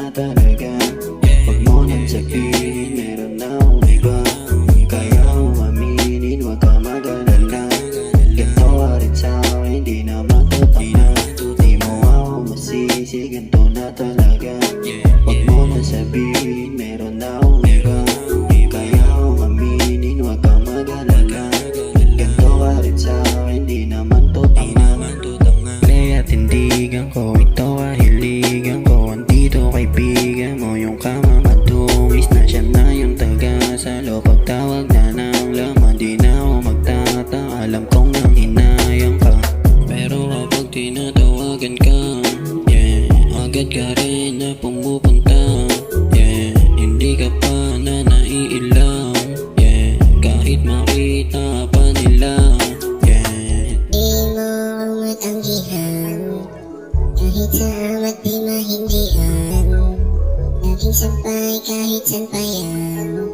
na talaga. Huwag mo nang sabihin meron na akong iba. Kaya umaminin, huwag ka mag-alala. Ganto ka rin sa'kin, di naman to tanga. Di mo ako masisi, ganto na talaga. Huwag mo nang sabihin meron na akong iba. Kaya umaminin, huwag ka mag-alala. Ganto ka rin sa'kin, di naman to tanga. Play at tindigan ko, ito kahiligan ko. Andito kaibigan mo, yung kamamadungis na siya na yung taga-salo. Pagtawag na ng laman, di na ako magtata. Alam kong nang hinayang ka, pero kapag tinatawagan ka, yeah, agad ka rin na pumupunta. Yeah, hindi ka pa na naiilang. Yeah, kahit makita pa nila. Yeah, di mo ako matanggihan, kahit sa amat di mahindihan. Laging sampay kahit san pa yan,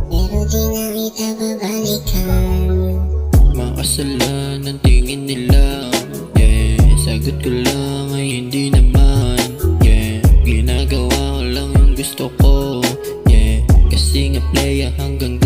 pero di na kita babalikan. makasalanan tingin nila. Yeah, sagot ko lang ay hindi naman. Yeah, ginagawa ko lang yung gusto ko. Yeah, kasi nga playa hanggang